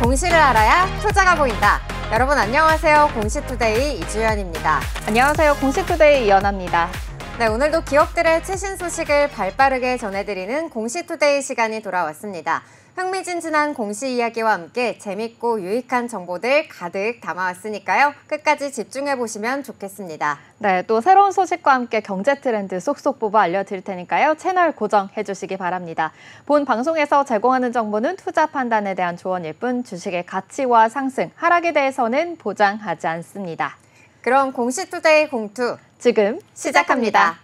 공시를 알아야 투자가 보인다. 여러분 안녕하세요. 공시투데이 이주연입니다. 안녕하세요. 공시투데이 이연아입니다. 네, 오늘도 기업들의 최신 소식을 발빠르게 전해드리는 공시투데이 시간이 돌아왔습니다. 흥미진진한 공시 이야기와 함께 재밌고 유익한 정보들 가득 담아왔으니까요. 끝까지 집중해보시면 좋겠습니다. 네, 또 새로운 소식과 함께 경제 트렌드 쏙쏙 뽑아 알려드릴 테니까요. 채널 고정해주시기 바랍니다. 본 방송에서 제공하는 정보는 투자 판단에 대한 조언일 뿐 주식의 가치와 상승, 하락에 대해서는 보장하지 않습니다. 그럼 공시투데이 공투 지금 시작합니다.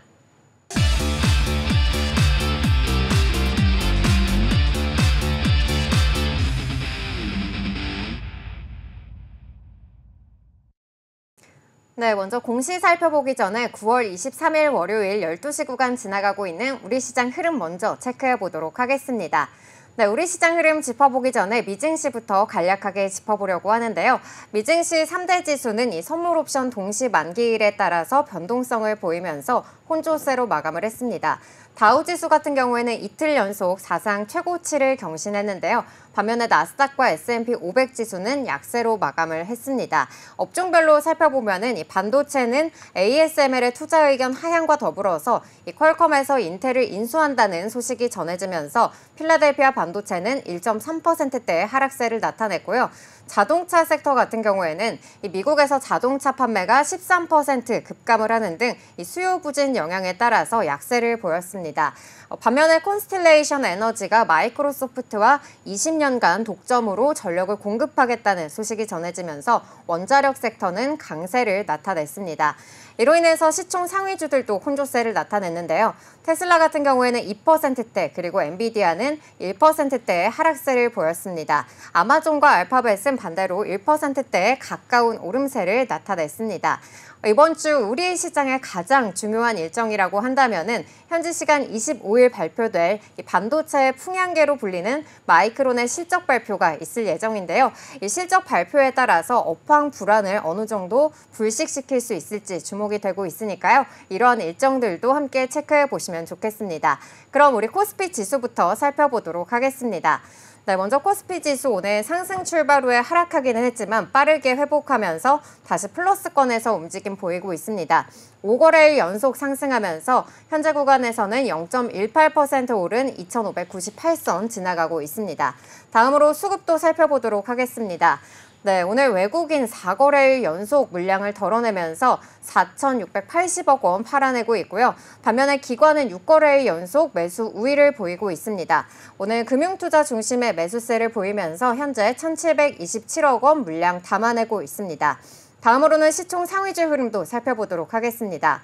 네, 먼저 공시 살펴보기 전에 9월 23일 월요일 12시 구간 지나가고 있는 우리 시장 흐름 먼저 체크해 보도록 하겠습니다. 네, 우리 시장 흐름 짚어보기 전에 미증시부터 간략하게 짚어보려고 하는데요. 미증시 3대 지수는 이 선물 옵션 동시 만기일에 따라서 변동성을 보이면서 혼조세로 마감을 했습니다. 다우지수 같은 경우에는 이틀 연속 사상 최고치를 경신했는데요. 반면에 나스닥과 S&P 500 지수는 약세로 마감을 했습니다. 업종별로 살펴보면은 이 반도체는 ASML의 투자 의견 하향과 더불어서 이 퀄컴에서 인텔을 인수한다는 소식이 전해지면서 필라델피아 반도체는 1.3%대의 하락세를 나타냈고요. 자동차 섹터 같은 경우에는 이 미국에서 자동차 판매가 13% 급감을 하는 등 이 수요 부진 영향에 따라서 약세를 보였습니다. 반면에 콘스텔레이션 에너지가 마이크로소프트와 20년간 독점으로 전력을 공급하겠다는 소식이 전해지면서 원자력 섹터는 강세를 나타냈습니다. 이로 인해서 시총 상위주들도 혼조세를 나타냈는데요. 테슬라 같은 경우에는 2%대 그리고 엔비디아는 1%대의 하락세를 보였습니다. 아마존과 알파벳은 반대로 1%대에 가까운 오름세를 나타냈습니다. 이번 주 우리 시장의 가장 중요한 일정이라고 한다면은 현지 시간 25일 발표될 이 반도체의 풍향계로 불리는 마이크론의 실적 발표가 있을 예정인데요. 이 실적 발표에 따라서 업황 불안을 어느 정도 불식시킬 수 있을지 주목이 되고 있으니까요. 이러한 일정들도 함께 체크해 보시면 좋겠습니다. 그럼 우리 코스피 지수부터 살펴보도록 하겠습니다. 네, 먼저 코스피 지수 오늘 상승 출발 후에 하락하기는 했지만 빠르게 회복하면서 다시 플러스권에서 움직임 보이고 있습니다. 5거래일 연속 상승하면서 현재 구간에서는 0.18% 오른 2,598선 지나가고 있습니다. 다음으로 수급도 살펴보도록 하겠습니다. 네, 오늘 외국인 4거래일 연속 물량을 덜어내면서 4,680억 원 팔아내고 있고요. 반면에 기관은 6거래일 연속 매수 우위를 보이고 있습니다. 오늘 금융투자 중심의 매수세를 보이면서 현재 1,727억 원 물량 담아내고 있습니다. 다음으로는 시총 상위주 흐름도 살펴보도록 하겠습니다.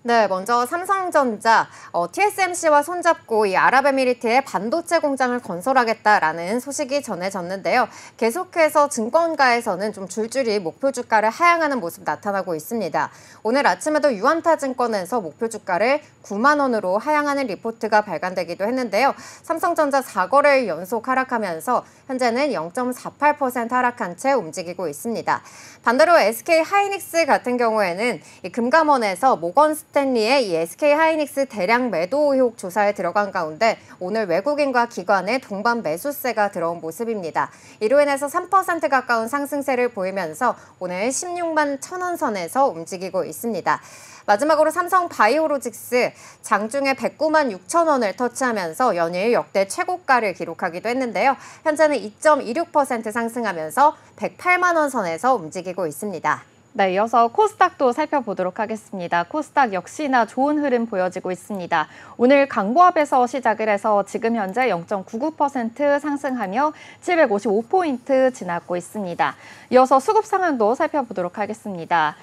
네, 먼저 삼성전자, TSMC와 손잡고 이 아랍에미리트의 반도체 공장을 건설하겠다라는 소식이 전해졌는데요. 계속해서 증권가에서는 좀 줄줄이 목표 주가를 하향하는 모습 나타나고 있습니다. 오늘 아침에도 유안타 증권에서 목표 주가를 9만 원으로 하향하는 리포트가 발간되기도 했는데요. 삼성전자 4거래일 연속 하락하면서 현재는 0.48% 하락한 채 움직이고 있습니다. 반대로 SK 하이닉스 같은 경우에는 이 금감원에서 모건 스탠리의 이 SK 하이닉스 대량 매도 의혹 조사에 들어간 가운데 오늘 외국인과 기관의 동반 매수세가 들어온 모습입니다. 이로 인해서 3% 가까운 상승세를 보이면서 오늘 16만 1,000원 선에서 움직이고 있습니다. 마지막으로 삼성 바이오로직스 장중에 109만 6천 원을 터치하면서 연일 역대 최고가를 기록하기도 했는데요. 현재는 2.26% 상승하면서 108만 원 선에서 움직이고 있습니다. 네, 이어서 코스닥도 살펴보도록 하겠습니다. 코스닥 역시나 좋은 흐름 보여지고 있습니다. 오늘 강보합에서 시작을 해서 지금 현재 0.99% 상승하며 755포인트 지나고 있습니다. 이어서 수급 상황도 살펴보도록 하겠습니다.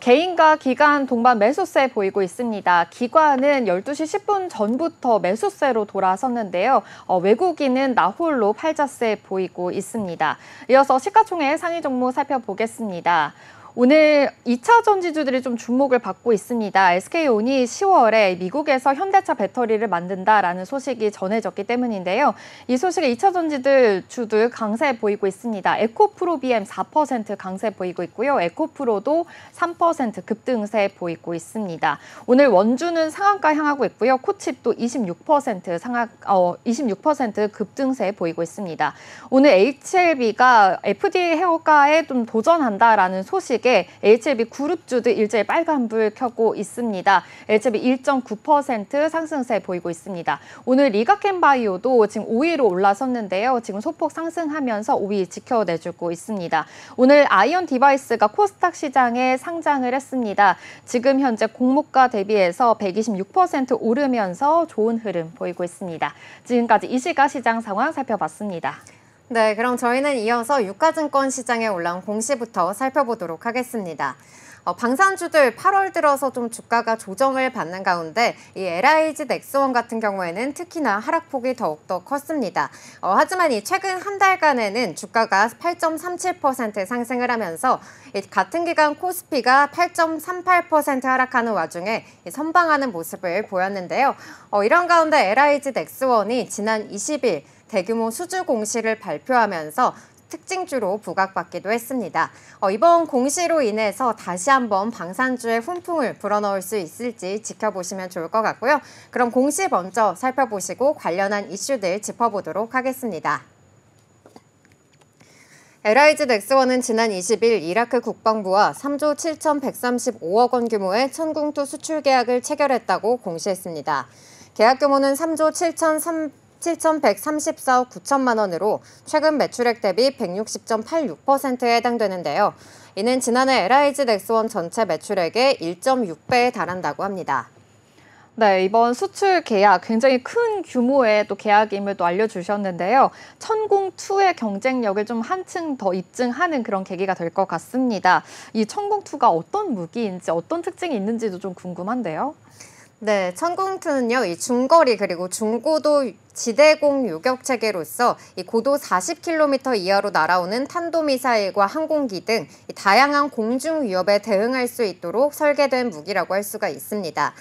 개인과 기관 동반 매수세 보이고 있습니다. 기관은 12시 10분 전부터 매수세로 돌아섰는데요. 외국인은 나홀로 팔자세 보이고 있습니다. 이어서 시가총액 상위 종목 살펴보겠습니다. 오늘 2차 전지주들이 좀 주목을 받고 있습니다. SK온이 10월에 미국에서 현대차 배터리를 만든다라는 소식이 전해졌기 때문인데요. 이 소식에 2차 전지주들 강세 보이고 있습니다. 에코프로 BM 4% 강세 보이고 있고요. 에코프로도 3% 급등세 보이고 있습니다. 오늘 원주는 상한가 향하고 있고요. 코칩도 26% 급등세 보이고 있습니다. 오늘 HLB가 FDA 해고가에 좀 도전한다라는 소식에 HLB 그룹주도 일제히 빨간불 켜고 있습니다. HLB 1.9% 상승세 보이고 있습니다. 오늘 리가켄바이오도 지금 5위로 올라섰는데요. 지금 소폭 상승하면서 5위 지켜내주고 있습니다. 오늘 아이언 디바이스가 코스닥 시장에 상장을 했습니다. 지금 현재 공모가 대비해서 126% 오르면서 좋은 흐름 보이고 있습니다. 지금까지 이 시장 상황 살펴봤습니다. 네, 그럼 저희는 이어서 유가증권 시장에 올라온 공시부터 살펴보도록 하겠습니다. 방산주들 8월 들어서 좀 주가가 조정을 받는 가운데 이 LIG 넥스원 같은 경우에는 특히나 하락폭이 더욱더 컸습니다. 하지만 이 최근 한 달간에는 주가가 8.37% 상승을 하면서 같은 기간 코스피가 8.38% 하락하는 와중에 선방하는 모습을 보였는데요. 이런 가운데 LIG 넥스원이 지난 20일 대규모 수주 공시를 발표하면서 특징주로 부각받기도 했습니다. 이번 공시로 인해서 다시 한번 방산주의 훈풍을 불어넣을 수 있을지 지켜보시면 좋을 것 같고요. 그럼 공시 먼저 살펴보시고 관련한 이슈들 짚어보도록 하겠습니다. LIG 넥스원은 지난 20일 이라크 국방부와 3조 7,135억 원 규모의 천궁투 수출 계약을 체결했다고 공시했습니다. 계약 규모는 3조 7,134억 9천만 원으로 최근 매출액 대비 160.86%에 해당되는데요. 이는 지난해 LIG 넥스원 전체 매출액의 1.6배에 달한다고 합니다. 네, 이번 수출 계약 굉장히 큰 규모의 또 계약임을 또 알려주셨는데요. 천궁2의 경쟁력을 좀 한층 더 입증하는 그런 계기가 될 것 같습니다. 이 천궁2가 어떤 무기인지 어떤 특징이 있는지도 좀 궁금한데요. 네, 천궁2는요, 이 중거리 그리고 중고도 지대공 요격 체계로서 이 고도 40km 이하로 날아오는 탄도미사일과 항공기 등 다양한 공중 위협에 대응할 수 있도록 설계된 무기라고 할 수가 있습니다.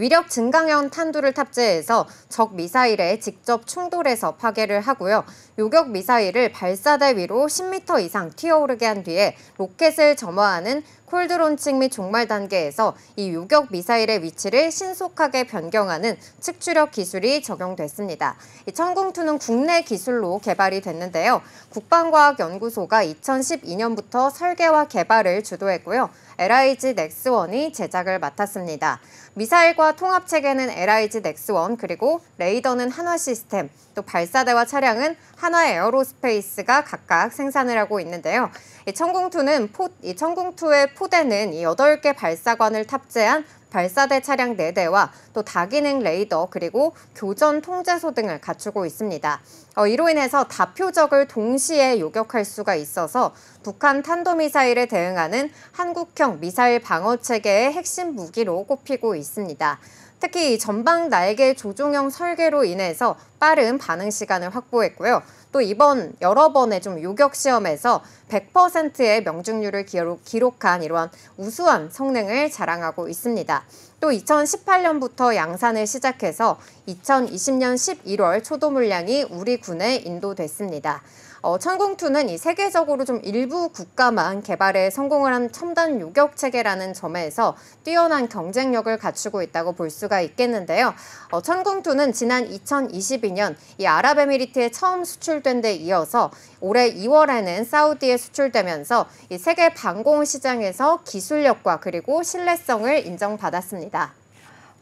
위력 증강형 탄두를 탑재해서 적 미사일에 직접 충돌해서 파괴를 하고요. 요격 미사일을 발사대 위로 10m 이상 튀어오르게 한 뒤에 로켓을 점화하는 콜드론칭 및 종말 단계에서 이 요격 미사일의 위치를 신속하게 변경하는 측추력 기술이 적용됐습니다. 이 천궁2는 국내 기술로 개발이 됐는데요. 국방과학연구소가 2012년부터 설계와 개발을 주도했고요. LIG 넥스원이 제작을 맡았습니다. 미사일과 통합체계는 LIG 넥스원, 그리고 레이더는 한화시스템, 또 발사대와 차량은 한화에어로스페이스가 각각 생산을 하고 있는데요. 이 천궁2의 포대는 8개 발사관을 탑재한 발사대 차량 4대와 또 다기능 레이더 그리고 교전 통제소 등을 갖추고 있습니다. 이로 인해서 다표적을 동시에 요격할 수가 있어서 북한 탄도미사일에 대응하는 한국형 미사일 방어체계의 핵심 무기로 꼽히고 있습니다. 특히 전방 날개 조종형 설계로 인해서 빠른 반응 시간을 확보했고요. 또 이번 여러 번의 좀 요격 시험에서 100%의 명중률을 기록한 이러한 우수한 성능을 자랑하고 있습니다. 또 2018년부터 양산을 시작해서 2020년 11월 초도 물량이 우리 군에 인도됐습니다. 천궁2는 이 세계적으로 좀 일부 국가만 개발에 성공을 한 첨단 요격 체계라는 점에서 뛰어난 경쟁력을 갖추고 있다고 볼 수가 있겠는데요. 천궁2는 지난 2022년 이 아랍에미리트에 처음 수출된 데 이어서 올해 2월에는 사우디에 수출되면서 이 세계 방공 시장에서 기술력과 그리고 신뢰성을 인정받았습니다.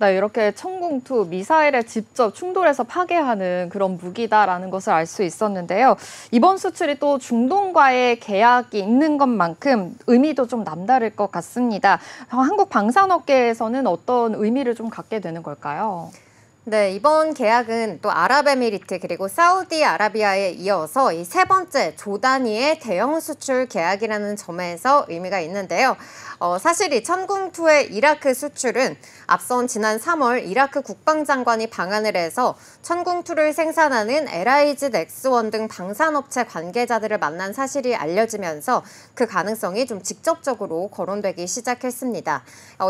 네, 이렇게 천궁2 미사일에 직접 충돌해서 파괴하는 그런 무기다라는 것을 알 수 있었는데요. 이번 수출이 또 중동과의 계약이 있는 것만큼 의미도 좀 남다를 것 같습니다. 한국 방산업계에서는 어떤 의미를 좀 갖게 되는 걸까요? 네, 이번 계약은 또 아랍에미리트 그리고 사우디아라비아에 이어서 이 세 번째 조 단위의 대형 수출 계약이라는 점에서 의미가 있는데요. 사실 이 천궁2의 이라크 수출은 앞선 지난 3월 이라크 국방장관이 방한을 해서 천궁2를 생산하는 LIG 넥스원 등 방산업체 관계자들을 만난 사실이 알려지면서 그 가능성이 좀 직접적으로 거론되기 시작했습니다.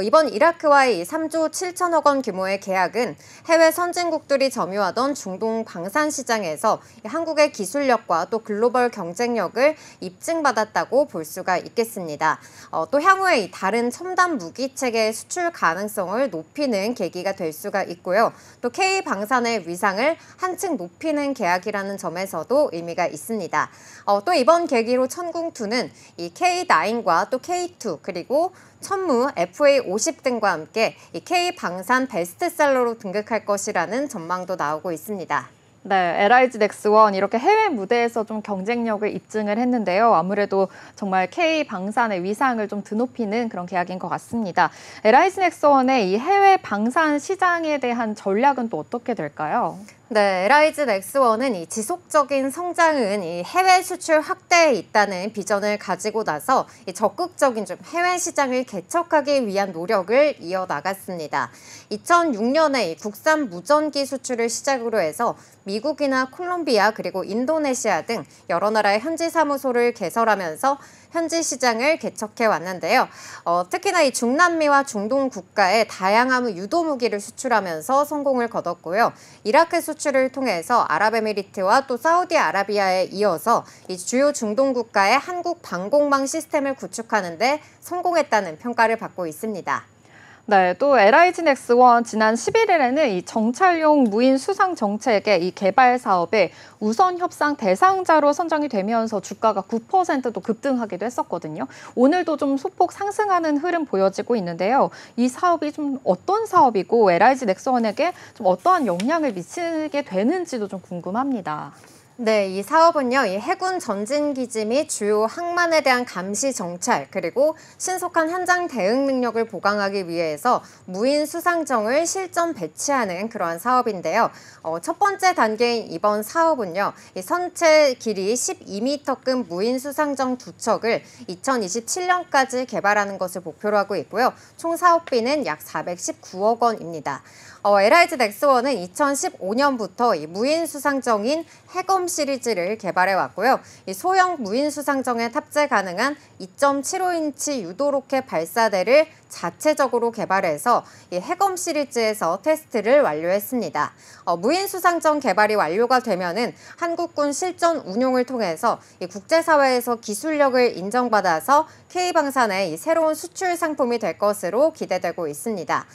이번 이라크와의 3조 7천억 원 규모의 계약은 해외 선진국들이 점유하던 중동 방산 시장에서 한국의 기술력과 또 글로벌 경쟁력을 입증받았다고 볼 수가 있겠습니다. 또 향후에 다른 첨단 무기 체계 수출 가능성을 높이는 계기가 될 수가 있고요. 또 K방산의 위상을 한층 높이는 계약이라는 점에서도 의미가 있습니다. 또 이번 계기로 천궁2는 이 K9과 또 K2 그리고 천무, FA50 등과 함께 이 K방산 베스트셀러로 등극할 것이라는 전망도 나오고 있습니다. 네, LIG 넥스원 이렇게 해외 무대에서 좀 경쟁력을 입증을 했는데요. 아무래도 정말 K방산의 위상을 좀 드높이는 그런 계약인 것 같습니다. LIG 넥스원의 이 해외 방산 시장에 대한 전략은 또 어떻게 될까요? 네, LIG 넥스원은 이 지속적인 성장은 이 해외 수출 확대에 있다는 비전을 가지고 나서 이 적극적인 좀 해외 시장을 개척하기 위한 노력을 이어나갔습니다. 2006년에 국산 무전기 수출을 시작으로 해서 미국이나 콜롬비아 그리고 인도네시아 등 여러 나라의 현지 사무소를 개설하면서 현지 시장을 개척해 왔는데요. 특히나 이 중남미와 중동 국가에 다양한 유도 무기를 수출하면서 성공을 거뒀고요. 이라크 수출을 통해서 아랍에미리트와 또 사우디아라비아에 이어서 이 주요 중동 국가의 한국 방공망 시스템을 구축하는 데 성공했다는 평가를 받고 있습니다. 네, 또 LIG 넥스원 지난 11일에는 이 정찰용 무인 수상 정책의 이 개발 사업에 우선 협상 대상자로 선정이 되면서 주가가 9%도 급등하기도 했었거든요. 오늘도 좀 소폭 상승하는 흐름 보여지고 있는데요. 이 사업이 좀 어떤 사업이고 LIG 넥스원에게 좀 어떠한 영향을 미치게 되는지도 좀 궁금합니다. 네, 이 사업은요, 이 해군 전진기지 및 주요 항만에 대한 감시 정찰, 그리고 신속한 현장 대응 능력을 보강하기 위해서 무인 수상정을 실전 배치하는 그러한 사업인데요. 첫 번째 단계인 이번 사업은요, 이 선체 길이 12m급 무인 수상정 2척을 2027년까지 개발하는 것을 목표로 하고 있고요. 총 사업비는 약 419억 원입니다. LIG 넥스원은 2015년부터 이 무인 수상정인 해검 시리즈를 개발해 왔고요. 이 소형 무인 수상정에 탑재 가능한 2.75인치 유도 로켓 발사대를 자체적으로 개발해서 이 해검 시리즈에서 테스트를 완료했습니다. 무인 수상정 개발이 완료가 되면은 한국군 실전 운용을 통해서 이 국제사회에서 기술력을 인정받아서 K방산의 이 새로운 수출 상품이 될 것으로 기대되고 있습니다.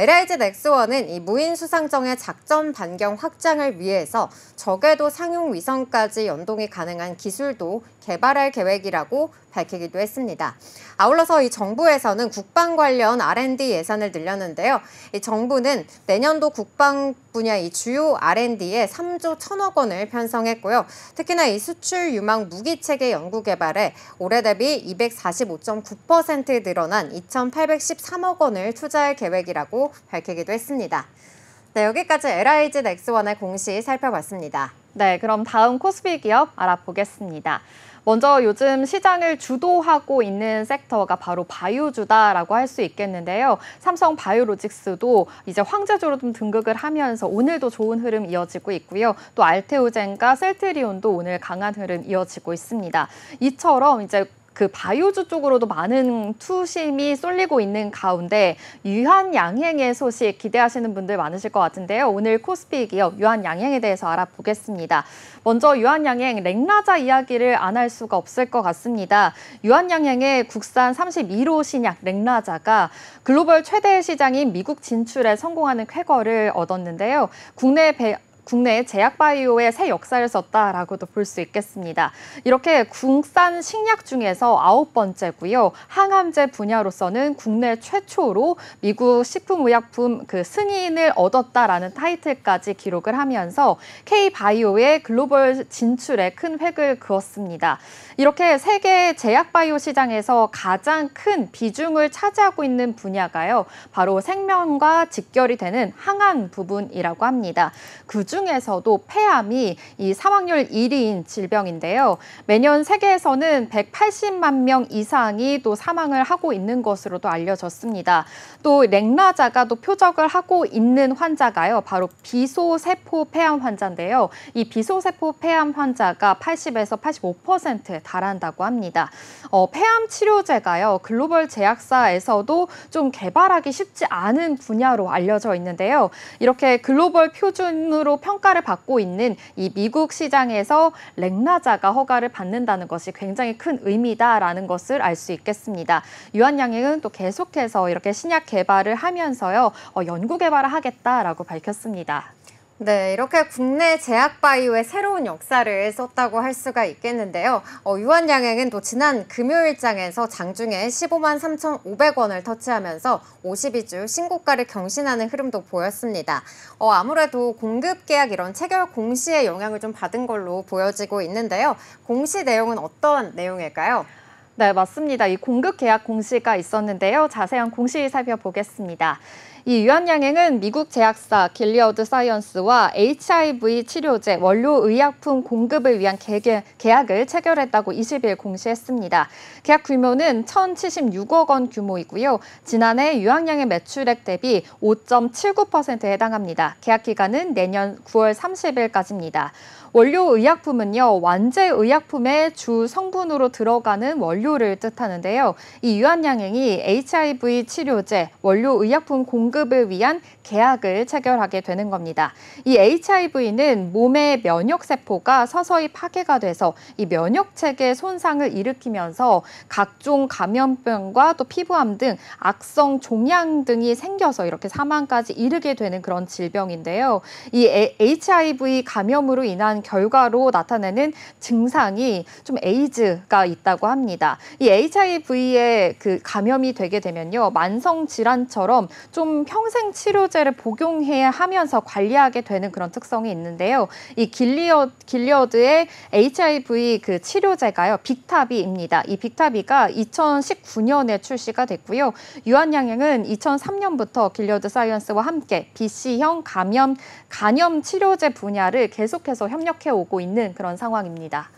LIG 넥스원은 이 무인 수상정의 작전 반경 확장을 위해서 저궤도 상용 위성까지 연동이 가능한 기술도 개발할 계획이라고 밝히기도 했습니다. 아울러서 이 정부에서는 국방 관련 R&D 예산을 늘렸는데요. 이 정부는 내년도 국방 분야 이 주요 R&D에 3조 1천억 원을 편성했고요. 특히나 이 수출 유망 무기 체계 연구 개발에 올해 대비 245.9% 늘어난 2,813억 원을 투자할 계획이라고 밝히기도 했습니다. 네, 여기까지 LIG 넥스원의 공시 살펴봤습니다. 네, 그럼 다음 코스피 기업 알아보겠습니다. 먼저 요즘 시장을 주도하고 있는 섹터가 바로 바이오주다라고 할 수 있겠는데요. 삼성 바이오로직스도 이제 황제주로 좀 등극을 하면서 오늘도 좋은 흐름 이어지고 있고요. 또 알테오젠과 셀트리온도 오늘 강한 흐름 이어지고 있습니다. 이처럼 이제 그 바이오주 쪽으로도 많은 투심이 쏠리고 있는 가운데 유한양행의 소식 기대하시는 분들 많으실 것 같은데요. 오늘 코스피 기업 유한양행에 대해서 알아보겠습니다. 먼저 유한양행 렉나자 이야기를 안 할 수가 없을 것 같습니다. 유한양행의 국산 32로 신약 렉나자가 글로벌 최대 시장인 미국 진출에 성공하는 쾌거를 얻었는데요. 국내 제약바이오의 새 역사를 썼다라고도 볼 수 있겠습니다. 이렇게 국산 식약 중에서 9번째고요. 항암제 분야로서는 국내 최초로 미국 식품의약품 승인을 얻었다라는 타이틀까지 기록을 하면서 K바이오의 글로벌 진출에 큰 획을 그었습니다. 이렇게 세계 제약바이오 시장에서 가장 큰 비중을 차지하고 있는 분야가요. 바로 생명과 직결이 되는 항암 부분이라고 합니다. 그중 그중에서도 폐암이 이 사망률 1위인 질병인데요. 매년 세계에서는 180만 명 이상이 또 사망을 하고 있는 것으로도 알려졌습니다. 또 렉나자가 또 표적을 하고 있는 환자가요. 바로 비소세포 폐암 환자인데요. 이 비소세포 폐암 환자가 80에서 85%에 달한다고 합니다. 폐암 치료제가요. 글로벌 제약사에서도 좀 개발하기 쉽지 않은 분야로 알려져 있는데요. 이렇게 글로벌 표준으로 평가를 받고 있는 이 미국 시장에서 렉나자가 허가를 받는다는 것이 굉장히 큰 의미다라는 것을 알 수 있겠습니다. 유한양행은 또 계속해서 이렇게 신약 개발을 하면서요. 연구 개발을 하겠다라고 밝혔습니다. 네, 이렇게 국내 제약바이오의 새로운 역사를 썼다고 할 수가 있겠는데요. 유한양행은 또 지난 금요일장에서 장중에 15만 3,500원을 터치하면서 52주 신고가를 경신하는 흐름도 보였습니다. 아무래도 공급 계약 이런 체결 공시의 영향을 좀 받은 걸로 보여지고 있는데요. 공시 내용은 어떤 내용일까요? 네, 맞습니다. 이 공급 계약 공시가 있었는데요. 자세한 공시 살펴보겠습니다. 이 유한양행은 미국 제약사 길리어드 사이언스와 HIV 치료제 원료 의약품 공급을 위한 계약을 체결했다고 20일 공시했습니다. 계약 규모는 1,076억 원 규모이고요. 지난해 유한양행 매출액 대비 5.79%에 해당합니다. 계약 기간은 내년 9월 30일까지입니다. 원료 의약품은요, 완제 의약품의 주 성분으로 들어가는 원료를 뜻하는데요. 이 유한양행이 HIV 치료제 원료 의약품 공급을 위한 계약을 체결하게 되는 겁니다. 이 HIV는 몸의 면역세포가 서서히 파괴가 돼서 이 면역체계 손상을 일으키면서 각종 감염병과 또 피부암 등 악성 종양 등이 생겨서 이렇게 사망까지 이르게 되는 그런 질병인데요. 이 HIV 감염으로 인한 결과로 나타내는 증상이 좀 에이즈가 있다고 합니다. 이 HIV에 그 감염이 되게 되면요, 만성 질환처럼 좀 평생 치료제를 복용해야 하면서 관리하게 되는 그런 특성이 있는데요. 이 길리어드의 HIV 그 치료제가요, 빅타비입니다. 이 빅타비가 2019년에 출시가 됐고요. 유한양행은 2003년부터 길리어드 사이언스와 함께 BC형 간염 치료제 분야를 계속해서 협력해 오고 있는 그런 상황입니다.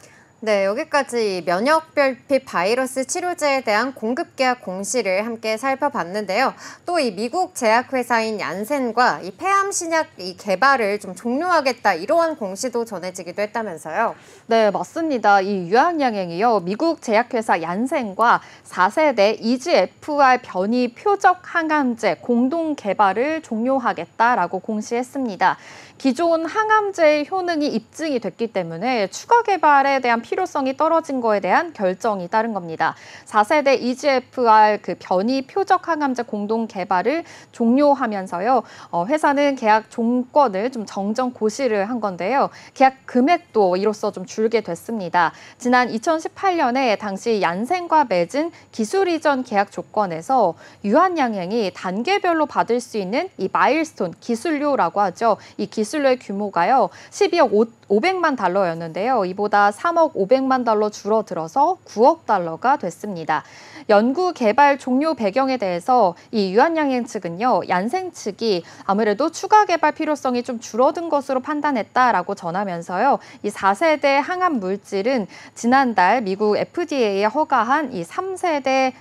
네, 여기까지 면역결핍 바이러스 치료제에 대한 공급 계약 공시를 함께 살펴봤는데요. 또 이 미국 제약회사인 얀센과 이 폐암 신약 이 개발을 좀 종료하겠다 이러한 공시도 전해지기도 했다면서요. 네, 맞습니다. 이 유한양행이요, 미국 제약회사 얀센과 4세대 EGFR 변이 표적 항암제 공동 개발을 종료하겠다라고 공시했습니다. 기존 항암제의 효능이 입증이 됐기 때문에 추가 개발에 대한 필요성이 떨어진 거에 대한 결정이 따른 겁니다. 4세대 EGFR 그 변이 표적 항암제 공동 개발을 종료하면서요. 회사는 계약 종권을 좀 정정 고시를 한 건데요. 계약 금액도 이로써 좀 줄게 됐습니다. 지난 2018년에 당시 얀센과 맺은 기술 이전 계약 조건에서 유한양행이 단계별로 받을 수 있는 이 마일스톤 기술료라고 하죠. 이 기술료의 규모가요, 12억 500만 달러였는데요. 이보다 3억 500만 달러 줄어들어서 9억 달러가 됐습니다. 연구 개발 종료 배경에 대해서 이 유한양행 측은요, 얀센 측이 아무래도 추가 개발 필요성이 좀 줄어든 것으로 판단했다라고 전하면서요. 이 4세대 항암 물질은 지난달 미국 FDA에 허가한 이 3세대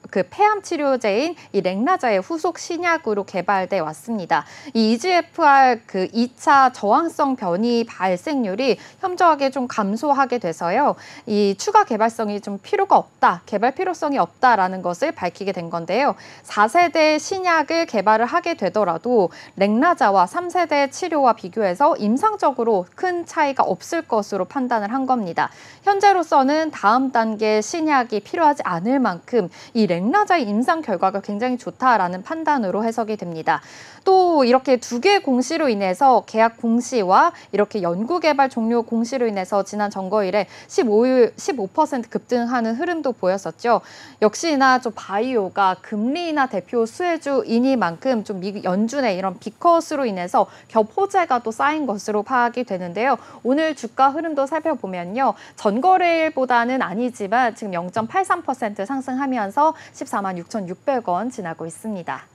그 폐암 치료제인 이 렉나자의 후속 신약으로 개발돼 왔습니다. 이 EGFR 그 2차 저항성 변이 발생률이 현저하게 좀 감소하게 돼서요. 이 추가 개발성이 좀 필요가 없다, 개발 필요성이 없다라는 것을 밝히게 된 건데요. 4세대 신약을 개발을 하게 되더라도 렉나자와 3세대 치료와 비교해서 임상적으로 큰 차이가 없을 것으로 판단을 한 겁니다. 현재로서는 다음 단계 신약이 필요하지 않을 만큼 이 렉나자의 임상 결과가 굉장히 좋다라는 판단으로 해석이 됩니다. 또 이렇게 두 개의 공시로 인해서 계약 공시와 이렇게 연구개발 종료 공시로 인해서 지난 점거일에 15% 급등하는 흐름도 보였었죠. 역시나 좀 바이오가 금리 인하 대표 수혜주이니만큼 좀 미국 연준의 이런 빅컷으로 인해서 겹 호재가 또 쌓인 것으로 파악이 되는데요. 오늘 주가 흐름도 살펴보면요, 전거래일보다는 아니지만 지금 0.83% 상승하면서 14만 6,600원 지나고 있습니다.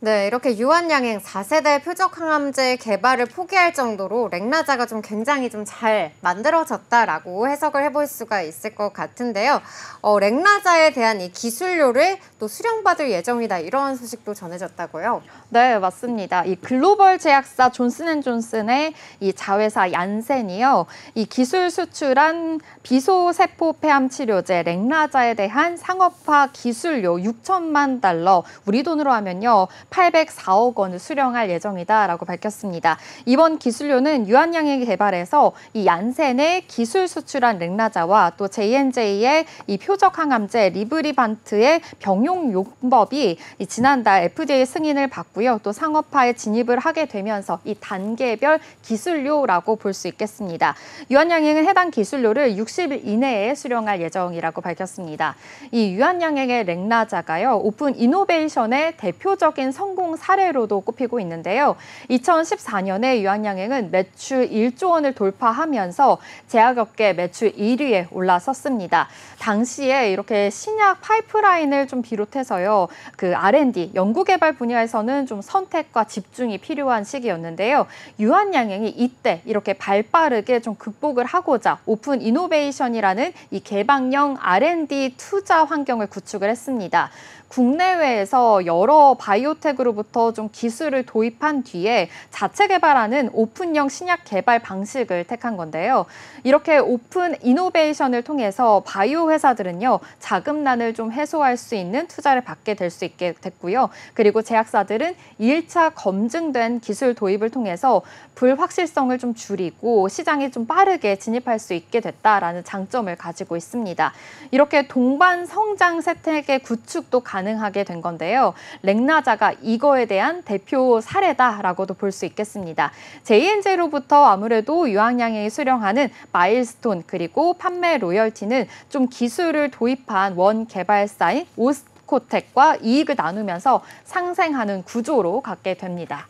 네, 이렇게 유한양행 4세대 표적 항암제 개발을 포기할 정도로 렉나자가 굉장히 잘 만들어졌다라고 해석을 해볼 수가 있을 것 같은데요. 렉나자에 대한 이 기술료를 또 수령받을 예정이다, 이런 소식도 전해졌다고요. 네, 맞습니다. 이 글로벌 제약사 존슨앤존슨의 이 자회사 얀센이요, 이 기술 수출한 비소세포 폐암 치료제 렉나자에 대한 상업화 기술료 6천만 달러, 우리 돈으로 하면요 804억 원을 수령할 예정이다라고 밝혔습니다. 이번 기술료는 유한양행이 개발해서 이 얀센의 기술 수출한 렉나자와 또 J&J의 이 표적 항암제 리브리반트의 병용 용법이 지난달 FDA 승인을 받고요. 또 상업화에 진입을 하게 되면서 이 단계별 기술료라고 볼 수 있겠습니다. 유한양행은 해당 기술료를 60일 이내에 수령할 예정이라고 밝혔습니다. 이 유한양행의 렉나자가요, 오픈 이노베이션의 대표적인 성공 사례로도 꼽히고 있는데요. 2014년에 유한양행은 매출 1조 원을 돌파하면서 제약업계 매출 1위에 올라섰습니다. 당시에 이렇게 신약 파이프라인을 비롯해서요, 그 R&D, 연구개발 분야에서는 선택과 집중이 필요한 시기였는데요. 유한양행이 이때 이렇게 발빠르게 극복을 하고자 오픈 이노베이션이라는 이 개방형 R&D 투자 환경을 구축을 했습니다. 국내외에서 여러 바이오텍으로부터 기술을 도입한 뒤에 자체 개발하는 오픈형 신약 개발 방식을 택한 건데요. 이렇게 오픈 이노베이션을 통해서 바이오 회사들은요, 자금난을 해소할 수 있는 투자를 받게 될 수 있게 됐고요. 그리고 제약사들은 2일차 검증된 기술 도입을 통해서 불확실성을 줄이고 시장에 빠르게 진입할 수 있게 됐다라는 장점을 가지고 있습니다. 이렇게 동반 성장 세택의 구축도 가능하게 된 건데요. 렉나자가 이거에 대한 대표 사례다라고도 볼 수 있겠습니다. J&J로부터 아무래도 유한양행이 수령하는 마일스톤 그리고 판매 로열티는 기술을 도입한 원 개발사인 오스코텍과 이익을 나누면서 상생하는 구조로 갖게 됩니다.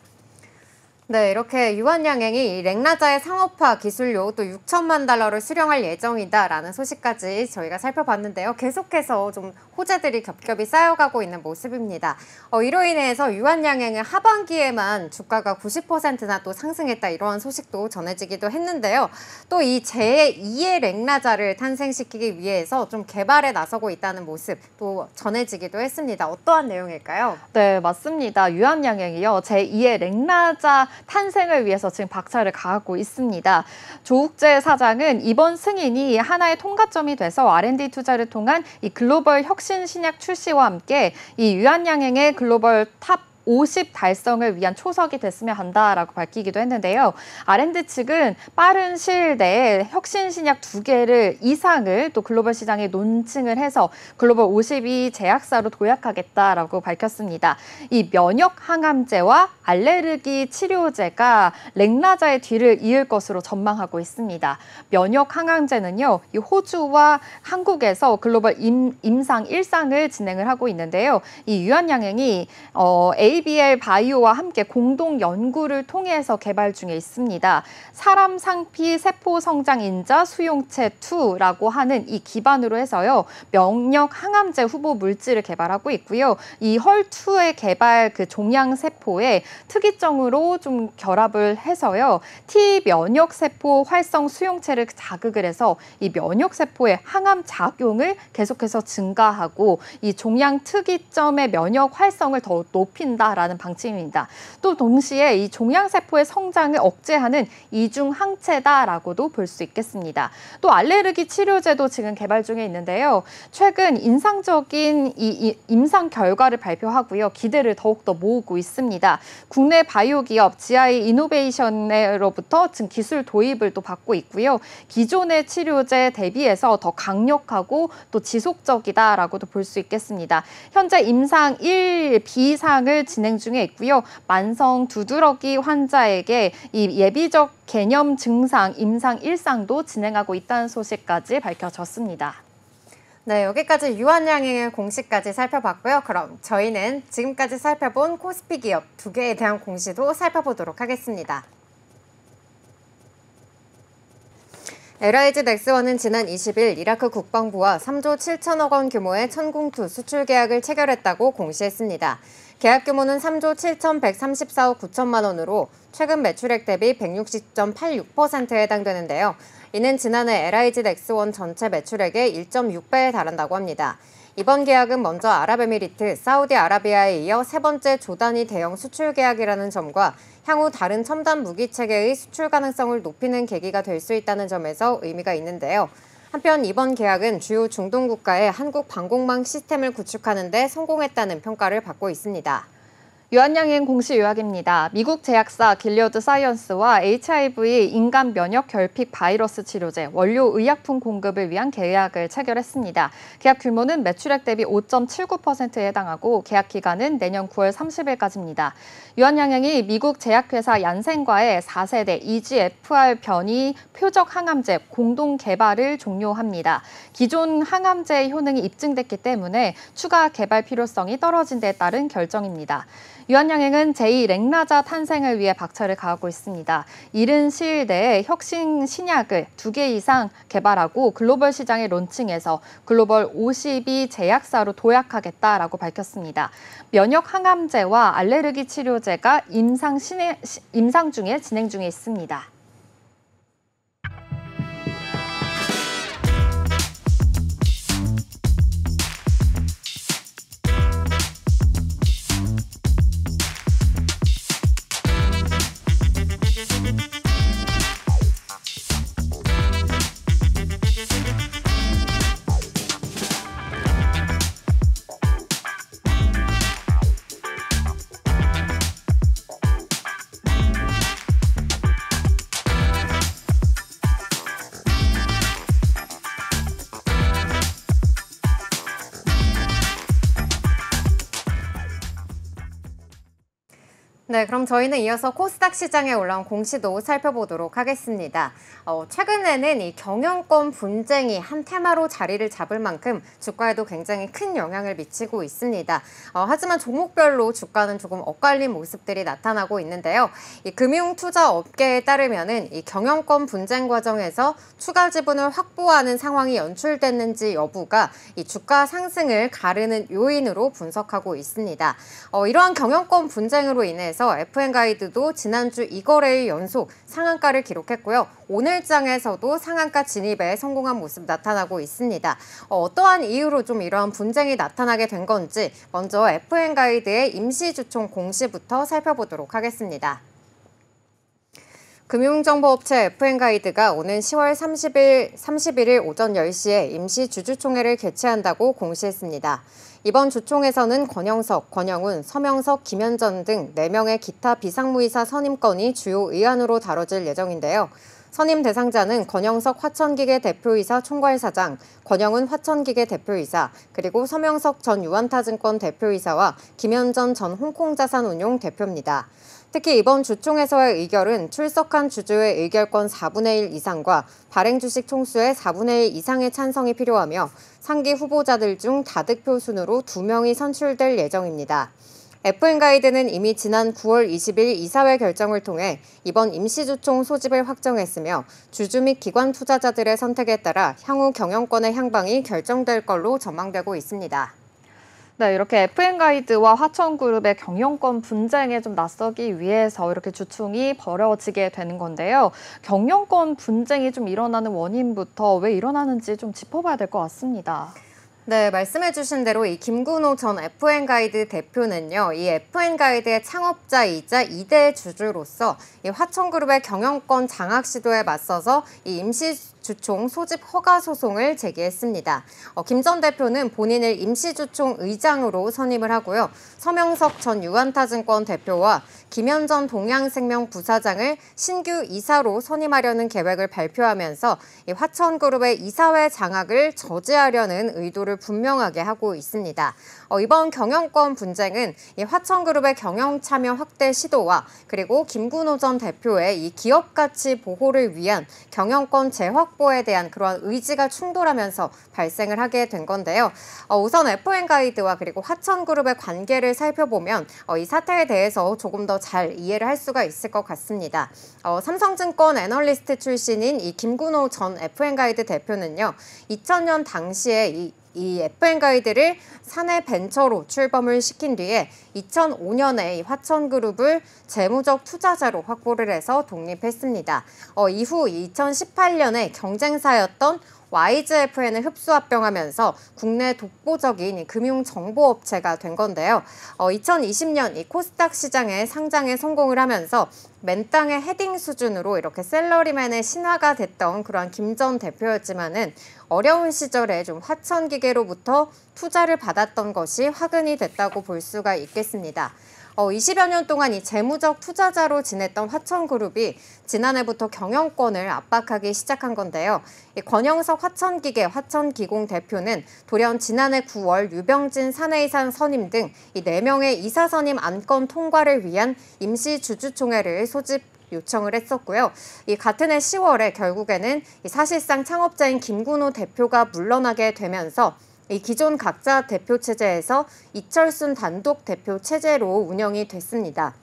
네, 이렇게 유한양행이 렉나자의 상업화 기술료 또 6천만 달러를 수령할 예정이다라는 소식까지 저희가 살펴봤는데요. 계속해서 호재들이 겹겹이 쌓여가고 있는 모습입니다. 이로 인해서 유한양행은 하반기에만 주가가 90%나 또 상승했다, 이러한 소식도 전해지기도 했는데요. 또 이 제2의 렉나자를 탄생시키기 위해서 개발에 나서고 있다는 모습 또 전해지기도 했습니다. 어떠한 내용일까요? 네, 맞습니다. 유한양행이요, 제2의 렉나자 탄생을 위해서 지금 박차를 가하고 있습니다. 조욱재 사장은 이번 승인이 하나의 통과점이 돼서 R&D 투자를 통한 이 글로벌 혁신 신약 출시와 함께 이 유한양행의 글로벌 탑 50 달성을 위한 초석이 됐으면 한다라고 밝히기도 했는데요. R&D 측은 빠른 시일 내에 혁신 신약 2개를 이상을 또 글로벌 시장에 론칭을 해서 글로벌 52 제약사로 도약하겠다라고 밝혔습니다. 이 면역 항암제와 알레르기 치료제가 렉나자의 뒤를 이을 것으로 전망하고 있습니다. 면역 항암제는요, 이 호주와 한국에서 글로벌 임상 1상을 진행을 하고 있는데요. 이 유한양행이 ABL 바이오와 함께 공동 연구를 통해서 개발 중에 있습니다. 사람 상피 세포 성장 인자 수용체 2라고 하는 이 기반으로 해서요, 면역 항암제 후보 물질을 개발하고 있고요. 이 헐2의 개발 종양 세포에 특이점으로 결합을 해서요, T 면역 세포 활성 수용체를 자극을 해서 이 면역 세포의 항암 작용을 계속해서 증가하고 이 종양 특이점의 면역 활성을 더 높인다라는 방침입니다. 또 동시에 이 종양 세포의 성장을 억제하는 이중 항체다라고도 볼 수 있겠습니다. 또 알레르기 치료제도 지금 개발 중에 있는데요. 최근 인상적인 이 임상 결과를 발표하고요, 기대를 더욱더 모으고 있습니다. 국내 바이오 기업 GI 이노베이션으로부터 지금 기술 도입을 또 받고 있고요. 기존의 치료제 대비해서 더 강력하고 또 지속적이다라고도 볼 수 있겠습니다. 현재 임상 1B상을 진행 중에 있고요. 만성 두드러기 환자에게 이 예비적 개념 증상 임상 1상도 진행하고 있다는 소식까지 밝혀졌습니다. 네, 여기까지 유한양행의 공시까지 살펴봤고요. 그럼 저희는 지금까지 살펴본 코스피 기업 2개에 대한 공시도 살펴보도록 하겠습니다. LIG 넥스원은 지난 20일 이라크 국방부와 3조 7천억 원 규모의 천공투 수출 계약을 체결했다고 공시했습니다. 계약 규모는 3조 7,134억 9천만 원으로 최근 매출액 대비 160.86%에 해당되는데요. 이는 지난해 LIG 넥스원 전체 매출액의 1.6배에 달한다고 합니다. 이번 계약은 먼저 아랍에미리트, 사우디아라비아에 이어 세 번째 조단위 대형 수출 계약이라는 점과 향후 다른 첨단 무기 체계의 수출 가능성을 높이는 계기가 될 수 있다는 점에서 의미가 있는데요. 한편 이번 계약은 주요 중동 국가의 한국 방공망 시스템을 구축하는 데 성공했다는 평가를 받고 있습니다. 유한양행 공시 요약입니다. 미국 제약사 길리어드 사이언스와 HIV 인간 면역 결핍 바이러스 치료제 원료 의약품 공급을 위한 계약을 체결했습니다. 계약 규모는 매출액 대비 5.79%에 해당하고 계약 기간은 내년 9월 30일까지입니다. 유한양행이 미국 제약회사 얀센과의 4세대 EGFR 변이 표적 항암제 공동 개발을 종료합니다. 기존 항암제의 효능이 입증됐기 때문에 추가 개발 필요성이 떨어진 데 따른 결정입니다. 유한양행은 제2렉나자 탄생을 위해 박차를 가하고 있습니다. 이른 시일 내에 혁신 신약을 2개 이상 개발하고 글로벌 시장에 론칭해서 글로벌 52 제약사로 도약하겠다라고 밝혔습니다. 면역 항암제와 알레르기 치료제가 임상 중에 진행 중에 있습니다. 네, 그럼 저희는 이어서 코스닥 시장에 올라온 공시도 살펴보도록 하겠습니다. 최근에는 이 경영권 분쟁이 한 테마로 자리를 잡을 만큼 주가에도 굉장히 큰 영향을 미치고 있습니다. 하지만 종목별로 주가는 조금 엇갈린 모습들이 나타나고 있는데요. 이 금융투자 업계에 따르면은 이 경영권 분쟁 과정에서 추가 지분을 확보하는 상황이 연출됐는지 여부가 이 주가 상승을 가르는 요인으로 분석하고 있습니다. 이러한 경영권 분쟁으로 인해서 FN가이드도 지난주 2거래일 연속 상한가를 기록했고요. 오늘 장에서도 상한가 진입에 성공한 모습 나타나고 있습니다. 어떠한 이유로 좀 이러한 분쟁이 나타나게 된 건지 먼저 FN가이드의 임시주총 공시부터 살펴보도록 하겠습니다. 금융정보업체 FN가이드가 오는 10월 31일 오전 10시에 임시 주주총회를 개최한다고 공시했습니다. 이번 주총에서는 권영석, 권영훈, 서명석, 김현전 등 4명의 기타 비상무이사 선임건이 주요 의안으로 다뤄질 예정인데요. 선임 대상자는 권영석 화천기계 대표이사 총괄사장, 권영훈 화천기계 대표이사, 그리고 서명석 전 유한타증권 대표이사와 김현전 전 홍콩자산운용 대표입니다. 특히 이번 주총에서의 의결은 출석한 주주의 의결권 4분의 1 이상과 발행 주식 총수의 4분의 1 이상의 찬성이 필요하며 상기 후보자들 중 다득표 순으로 2명이 선출될 예정입니다. FN가이드는 이미 지난 9월 20일 이사회 결정을 통해 이번 임시주총 소집을 확정했으며 주주 및 기관 투자자들의 선택에 따라 향후 경영권의 향방이 결정될 걸로 전망되고 있습니다. 네, 이렇게 FN가이드와 화천그룹의 경영권 분쟁에 좀 맞서기 위해서 이렇게 주총이 벌어지게 되는 건데요. 경영권 분쟁이 좀 일어나는 원인부터 왜 일어나는지 좀 짚어봐야 될 것 같습니다. 네, 말씀해주신 대로 이 김근호 전 FN가이드 대표는요, 이 FN가이드의 창업자이자 2대 주주로서 이 화천그룹의 경영권 장악 시도에 맞서서 이 임시주총 소집 허가 소송을 제기했습니다. 김 전 대표는 본인을 임시주총 의장으로 선임을 하고요. 서명석 전 유한타증권 대표와 김현전 동양생명 부사장을 신규 이사로 선임하려는 계획을 발표하면서 이 화천그룹의 이사회 장악을 저지하려는 의도를 분명하게 하고 있습니다. 이번 경영권 분쟁은 이 화천그룹의 경영 참여 확대 시도와 그리고 김근호 전 대표의 이 기업 가치 보호를 위한 경영권 재확보 확보에 대한 그러한 의지가 충돌하면서 발생을 하게 된 건데요. 우선 FN가이드와 그리고 화천그룹의 관계를 살펴보면 이 사태에 대해서 조금 더 잘 이해를 할 수가 있을 것 같습니다. 삼성증권 애널리스트 출신인 이 김군호 전 FN가이드 대표는요, 2000년 당시에 이 FN가이드를 사내 벤처로 출범을 시킨 뒤에 2005년에 이 화천그룹을 재무적 투자자로 확보를 해서 독립했습니다. 이후 2018년에 경쟁사였던 YGFN을 흡수합병하면서 국내 독보적인 금융정보업체가 된 건데요. 2020년 이 코스닥 시장에 상장에 성공을 하면서 맨땅의 헤딩 수준으로 이렇게 셀러리맨의 신화가 됐던 그러한 김 전 대표였지만은 어려운 시절에 좀 화천기계로부터 투자를 받았던 것이 화근이 됐다고 볼 수가 있겠습니다. 20여 년 동안 이 재무적 투자자로 지냈던 화천그룹이 지난해부터 경영권을 압박하기 시작한 건데요. 권영석 화천기계 화천기공 대표는 돌연 지난해 9월 유병진 사내이사 선임 등 이 4명의 이사 선임 안건 통과를 위한 임시 주주총회를 소집 요청을 했었고요. 이 같은 해 10월에 결국에는 이 사실상 창업자인 김군호 대표가 물러나게 되면서 이 기존 각자 대표 체제에서 이철순 단독 대표 체제로 운영이 됐습니다.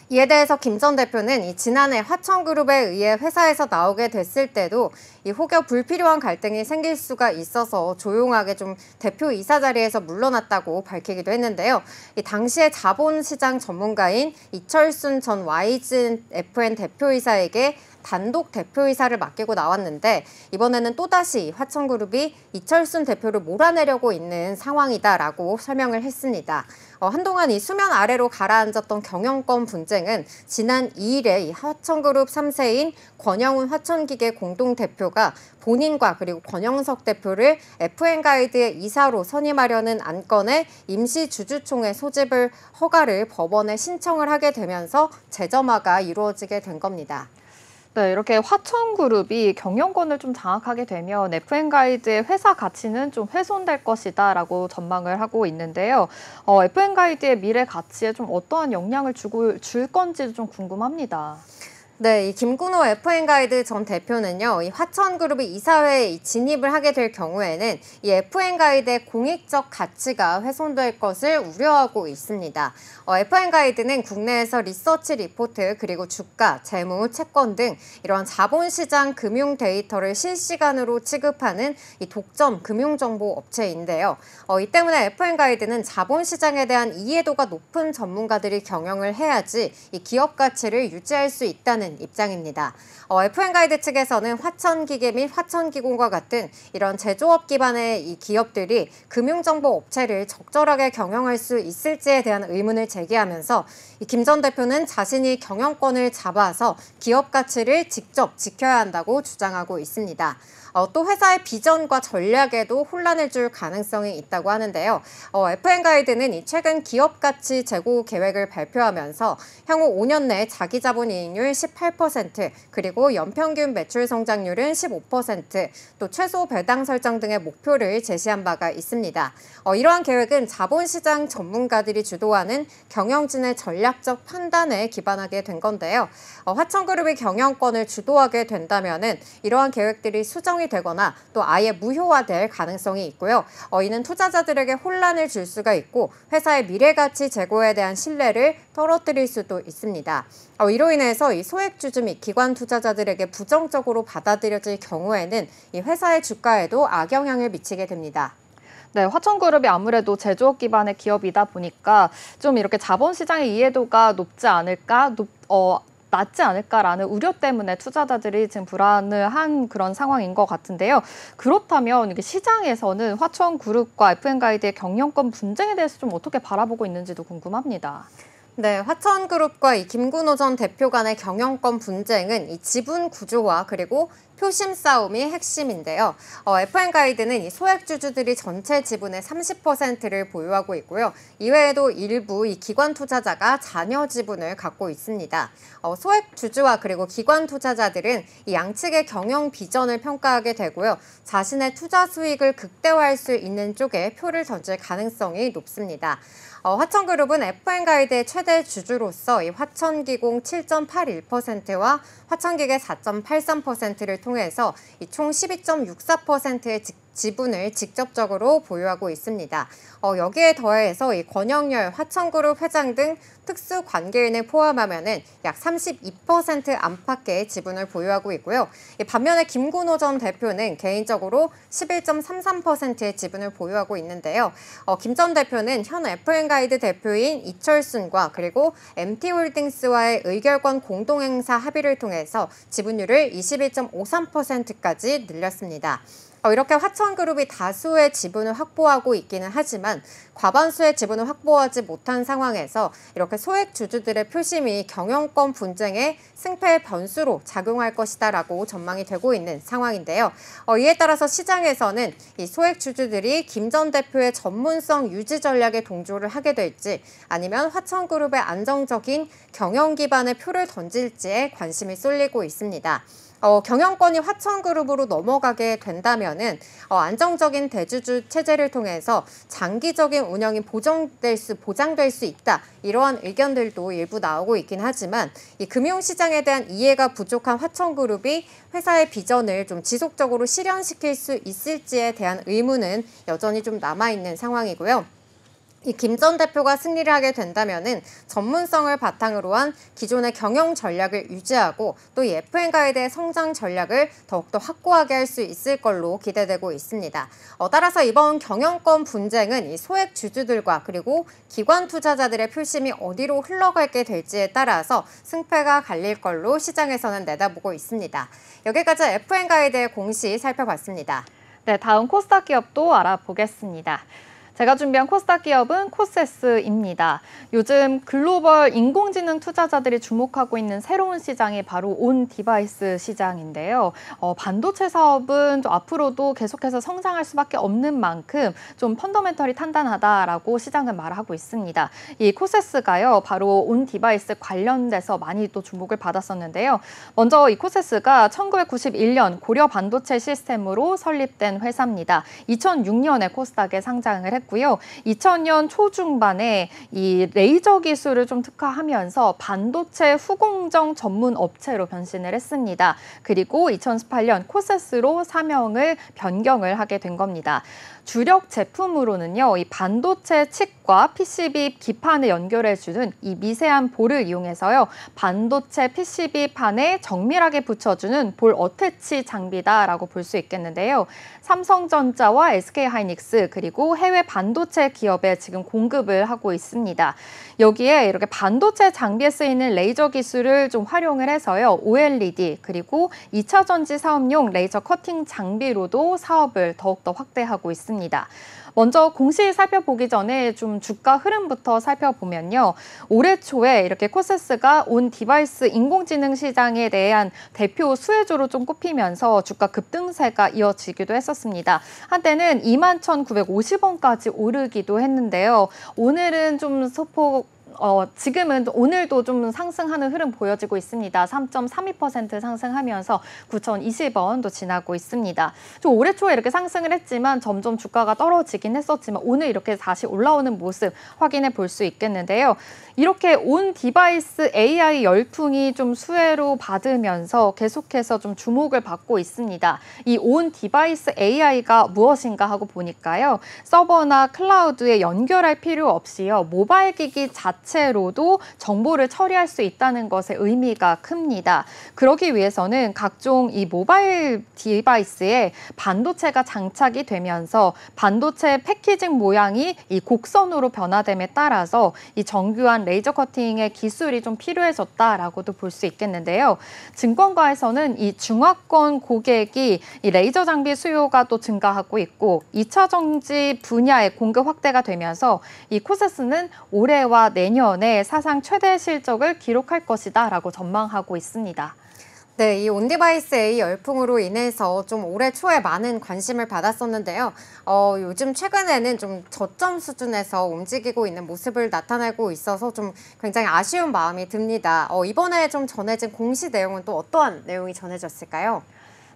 이에 대해서 김 전 대표는 이 지난해 화천그룹에 의해 회사에서 나오게 됐을 때도 이 혹여 불필요한 갈등이 생길 수가 있어서 조용하게 좀 대표 이사 자리에서 물러났다고 밝히기도 했는데요. 이 당시에 자본시장 전문가인 이철순 전 YGFN 대표이사에게 단독 대표이사를 맡기고 나왔는데 이번에는 또다시 화천그룹이 이철순 대표를 몰아내려고 있는 상황이다라고 설명을 했습니다. 한동안 이 수면 아래로 가라앉았던 경영권 분쟁은 지난 2일에 이 화천그룹 3세인 권영훈 화천기계 공동대표가 본인과 그리고 권영석 대표를 FN가이드의 이사로 선임하려는 안건의 임시 주주총회 소집을 허가를 법원에 신청을 하게 되면서 재점화가 이루어지게 된 겁니다. 네, 이렇게 화천그룹이 경영권을 좀 장악하게 되면 FN가이드의 회사 가치는 좀 훼손될 것이다라고 전망을 하고 있는데요. FN가이드의 미래 가치에 좀 어떠한 영향을 줄 건지도 좀 궁금합니다. 네, 이 김군호 FN가이드 전 대표는요, 이 화천그룹이 이사회에 진입을 하게 될 경우에는 이 FN가이드의 공익적 가치가 훼손될 것을 우려하고 있습니다. FN가이드는 국내에서 리서치 리포트 그리고 주가, 재무, 채권 등 이러한 자본시장 금융 데이터를 실시간으로 취급하는 이 독점 금융정보 업체인데요. 이 때문에 FN가이드는 자본시장에 대한 이해도가 높은 전문가들이 경영을 해야지 이 기업 가치를 유지할 수 있다는 입장입니다. FN가이드 측에서는 화천기계 및 화천기공과 같은 이런 제조업 기반의 이 기업들이 금융정보 업체를 적절하게 경영할 수 있을지에 대한 의문을 제기하면서 김 전 대표는 자신이 경영권을 잡아서 기업 가치를 직접 지켜야 한다고 주장하고 있습니다. 또 회사의 비전과 전략에도 혼란을 줄 가능성이 있다고 하는데요. FN가이드는 최근 기업 가치 제고 계획을 발표하면서 향후 5년 내 자기 자본 이익률 18%, 그리고 연평균 매출 성장률은 15%, 또 최소 배당 설정 등의 목표를 제시한 바가 있습니다. 이러한 계획은 자본시장 전문가들이 주도하는 경영진의 전략적 판단에 기반하게 된 건데요. 화천그룹이 경영권을 주도하게 된다면은 이러한 계획들이 수정이 되거나 또 아예 무효화될 가능성이 있고요. 이는 투자자들에게 혼란을 줄 수가 있고 회사의 미래가치 제고에 대한 신뢰를 떨어뜨릴 수도 있습니다. 이로 인해서 이 소액주주 및 기관 투자자들에게 부정적으로 받아들여질 경우에는 이 회사의 주가에도 악영향을 미치게 됩니다. 네, 화천그룹이 아무래도 제조업 기반의 기업이다 보니까 좀 이렇게 자본시장의 이해도가 낮지 않을까라는 우려 때문에 투자자들이 지금 불안을 한 그런 상황인 것 같은데요. 그렇다면 이게 시장에서는 화천그룹과 FN가이드의 경영권 분쟁에 대해서 좀 어떻게 바라보고 있는지도 궁금합니다. 네, 화천그룹과 이 김군호 전 대표 간의 경영권 분쟁은 이 지분 구조와 그리고 표심 싸움이 핵심인데요. FN가이드는 이 소액주주들이 전체 지분의 30%를 보유하고 있고요. 이외에도 일부 이 기관 투자자가 잔여 지분을 갖고 있습니다. 소액주주와 그리고 기관 투자자들은 이 양측의 경영 비전을 평가하게 되고요. 자신의 투자 수익을 극대화할 수 있는 쪽에 표를 던질 가능성이 높습니다. 화천그룹은 FN가이드의 최대 주주로서 이 화천기공 7.81%와 화천기계 4.83%를 통해서 이 총 12.64%의 지분을 직접적으로 보유하고 있습니다. 여기에 더해서 이 권영열, 화천그룹 회장 등 특수 관계인을 포함하면은 약 32% 안팎의 지분을 보유하고 있고요. 반면에 김건호 전 대표는 개인적으로 11.33%의 지분을 보유하고 있는데요. 김 전 대표는 현 FN가이드 대표인 이철순과 그리고 MT홀딩스와의 의결권 공동행사 합의를 통해서 지분율을 21.53%까지 늘렸습니다. 이렇게 화천그룹이 다수의 지분을 확보하고 있기는 하지만 과반수의 지분을 확보하지 못한 상황에서 이렇게 소액 주주들의 표심이 경영권 분쟁의 승패의 변수로 작용할 것이다라고 전망이 되고 있는 상황인데요. 이에 따라서 시장에서는 이 소액 주주들이 김 전 대표의 전문성 유지 전략에 동조를 하게 될지 아니면 화천그룹의 안정적인 경영 기반의 표를 던질지에 관심이 쏠리고 있습니다. 경영권이 화천그룹으로 넘어가게 된다면은 안정적인 대주주 체제를 통해서 장기적인 운영이 보장될 수 있다. 이러한 의견들도 일부 나오고 있긴 하지만 이 금융시장에 대한 이해가 부족한 화천그룹이 회사의 비전을 좀 지속적으로 실현시킬 수 있을지에 대한 의문은 여전히 좀 남아있는 상황이고요. 이 김 전 대표가 승리를 하게 된다면은 전문성을 바탕으로 한 기존의 경영 전략을 유지하고 또 이 FN가이드의 성장 전략을 더욱더 확고하게 할 수 있을 걸로 기대되고 있습니다. 따라서 이번 경영권 분쟁은 이 소액 주주들과 그리고 기관 투자자들의 표심이 어디로 흘러가게 될지에 따라서 승패가 갈릴 걸로 시장에서는 내다보고 있습니다. 여기까지 FN가이드의 공시 살펴봤습니다. 네, 다음 코스닥 기업도 알아보겠습니다. 제가 준비한 코스닥 기업은 코세스입니다. 요즘 글로벌 인공지능 투자자들이 주목하고 있는 새로운 시장이 바로 온 디바이스 시장인데요. 반도체 사업은 좀 앞으로도 계속해서 성장할 수밖에 없는 만큼 좀 펀더멘털이 탄탄하다라고 시장은 말하고 있습니다. 이 코세스가요, 바로 온 디바이스 관련돼서 많이 또 주목을 받았었는데요. 먼저 이 코세스가 1991년 고려 반도체 시스템으로 설립된 회사입니다. 2006년에 코스닥에 상장을 했고 2000년 초중반에 이 레이저 기술을 좀 특화하면서 반도체 후공정 전문 업체로 변신을 했습니다. 그리고 2018년 코세스로 사명을 변경을 하게 된 겁니다. 주력 제품으로는요, 이 반도체 칩과 PCB 기판을 연결해주는 이 미세한 볼을 이용해서요, 반도체 PCB 판에 정밀하게 붙여주는 볼 어태치 장비다라고 볼 수 있겠는데요. 삼성전자와 SK하이닉스 그리고 해외 반도체 기업에 지금 공급을 하고 있습니다. 여기에 이렇게 반도체 장비에 쓰이는 레이저 기술을 좀 활용을 해서요, OLED 그리고 2차 전지 사업용 레이저 커팅 장비로도 사업을 더욱더 확대하고 있습니다. 먼저 공시 살펴보기 전에 좀 주가 흐름부터 살펴보면요. 올해 초에 이렇게 코세스가 온 디바이스 인공지능 시장에 대한 대표 수혜주로 좀 꼽히면서 주가 급등세가 이어지기도 했었습니다. 한때는 21,950원까지 오르기도 했는데요. 오늘은 좀 소폭 지금은 오늘도 좀 상승하는 흐름 보여지고 있습니다. 3.32% 상승하면서 9,020원도 지나고 있습니다. 좀 올해 초에 이렇게 상승을 했지만 점점 주가가 떨어지긴 했었지만 오늘 이렇게 다시 올라오는 모습 확인해 볼 수 있겠는데요. 이렇게 온 디바이스 AI 열풍이 좀 수혜로 받으면서 계속해서 좀 주목을 받고 있습니다. 이 온 디바이스 AI가 무엇인가 하고 보니까요. 서버나 클라우드에 연결할 필요 없이요. 모바일 기기 자체로도 정보를 처리할 수 있다는 것에 의미가 큽니다. 그러기 위해서는 각종 이 모바일 디바이스에 반도체가 장착이 되면서 반도체 패키징 모양이 이 곡선으로 변화됨에 따라서 이 정교한 레이저 커팅의 기술이 좀 필요해졌다라고도 볼 수 있겠는데요. 증권가에서는 이 중화권 고객이 이 레이저 장비 수요가 또 증가하고 있고 2차 전지 분야의 공급 확대가 되면서 이 코세스는 올해와 내년에 사상 최대 실적을 기록할 것이다라고 전망하고 있습니다. 네, 이 온디바이스 A 열풍으로 인해서 좀 올해 초에 많은 관심을 받았었는데요. 요즘 최근에는 좀 저점 수준에서 움직이고 있는 모습을 나타내고 있어서 좀 굉장히 아쉬운 마음이 듭니다. 이번에 좀 전해진 공시 내용은 또 어떠한 내용이 전해졌을까요?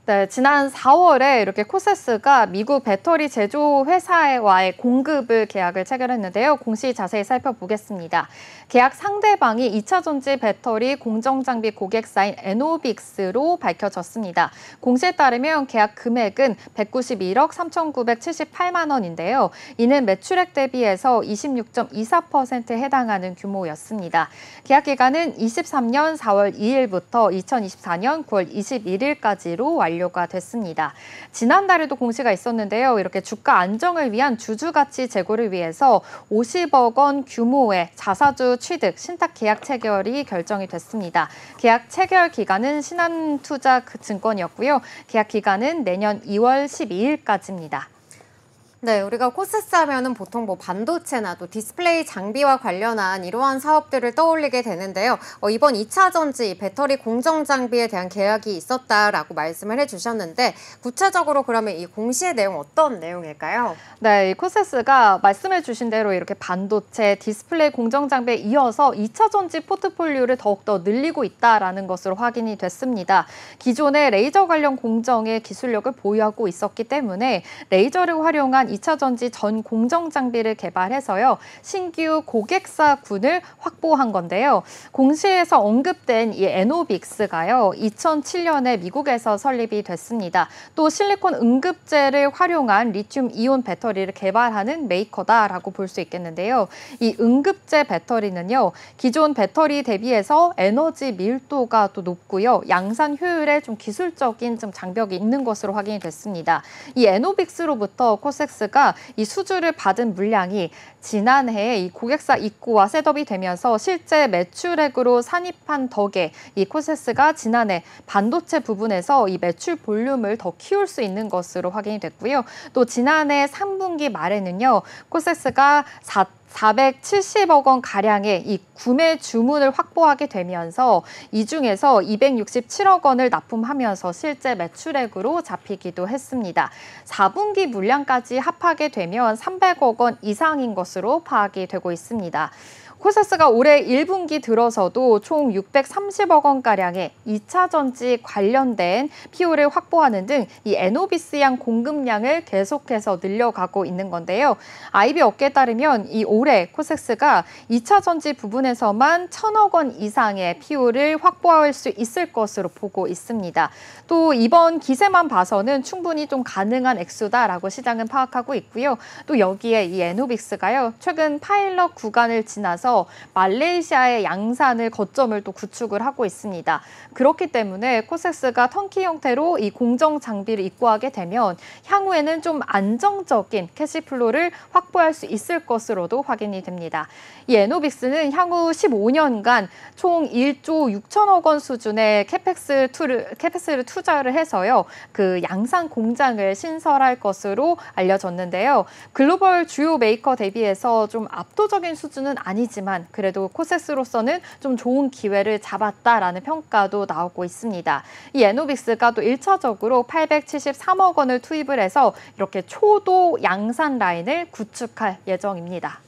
네, 지난 4월에 이렇게 코세스가 미국 배터리 제조 회사와의 공급을 계약을 체결했는데요. 공시 자세히 살펴보겠습니다. 계약 상대방이 2차 전지 배터리 공정 장비 고객사인 에노빅스로 밝혀졌습니다. 공시에 따르면 계약 금액은 191억 3,978만 원인데요. 이는 매출액 대비해서 26.24%에 해당하는 규모였습니다. 계약 기간은 23년 4월 2일부터 2024년 9월 21일까지로 완료가 됐습니다. 지난달에도 공시가 있었는데요. 이렇게 주가 안정을 위한 주주가치 제고를 위해서 50억 원 규모의 자사주 취득, 신탁 계약 체결이 결정이 됐습니다. 계약 체결 기간은 신한투자증권이었고요. 계약 기간은 내년 2월 12일까지입니다. 네, 우리가 코세스 하면은 보통 뭐 반도체나 또 디스플레이 장비와 관련한 이러한 사업들을 떠올리게 되는데요. 이번 2차 전지 배터리 공정 장비에 대한 계약이 있었다라고 말씀을 해주셨는데 구체적으로 그러면 이 공시의 내용 어떤 내용일까요? 네, 이 코세스가 말씀해 주신 대로 이렇게 반도체, 디스플레이 공정 장비에 이어서 2차 전지 포트폴리오를 더욱더 늘리고 있다라는 것으로 확인이 됐습니다. 기존의 레이저 관련 공정의 기술력을 보유하고 있었기 때문에 레이저를 활용한 2차 전지 전 공정 장비를 개발해서요. 신규 고객사군을 확보한 건데요. 공시에서 언급된 이 에노빅스가요. 2007년에 미국에서 설립이 됐습니다. 또 실리콘 응급제를 활용한 리튬 이온 배터리를 개발하는 메이커다라고 볼 수 있겠는데요. 이 응급제 배터리는요. 기존 배터리 대비해서 에너지 밀도가 또 높고요. 양산 효율에 좀 기술적인 좀 장벽이 있는 것으로 확인이 됐습니다. 이 에노빅스로부터 코세스가 이 수주를 받은 물량이 지난해 이 고객사 입고와 셋업이 되면서 실제 매출액으로 산입한 덕에 이 코세스가 지난해 반도체 부분에서 이 매출 볼륨을 더 키울 수 있는 것으로 확인이 됐고요. 또 지난해 3분기 말에는요. 코세스가 470억 원 가량의 이 구매 주문을 확보하게 되면서 이 중에서 267억 원을 납품하면서 실제 매출액으로 잡히기도 했습니다. 4분기 물량까지 합하게 되면 300억 원 이상인 것으로 파악이 되고 있습니다. 코세스가 올해 1분기 들어서도 총 630억 원가량의 2차 전지 관련된 PO를 확보하는 등 이 에노비스양 공급량을 계속해서 늘려가고 있는 건데요. IB 업계에 따르면 이 올해 코세스가 2차 전지 부분에서만 1,000억 원 이상의 PO를 확보할 수 있을 것으로 보고 있습니다. 또 이번 기세만 봐서는 충분히 좀 가능한 액수다라고 시장은 파악하고 있고요. 또 여기에 이 에노빅스가요. 최근 파일럿 구간을 지나서 말레이시아의 양산을 거점을 또 구축을 하고 있습니다. 그렇기 때문에 코세스가 턴키 형태로 이 공정 장비를 입고하게 되면 향후에는 좀 안정적인 캐시플로를 확보할 수 있을 것으로도 확인이 됩니다. 이 에노빅스는 향후 15년간 총 1조 6천억 원 수준의 캐펙스를 투자를 해서요. 그 양산 공장을 신설할 것으로 알려졌는데요. 글로벌 주요 메이커 대비해서 좀 압도적인 수준은 아니지만 그래도 코세스로서는 좀 좋은 기회를 잡았다라는 평가도 나오고 있습니다. 이 에노빅스가 또 1차적으로 873억 원을 투입을 해서 이렇게 초도 양산 라인을 구축할 예정입니다.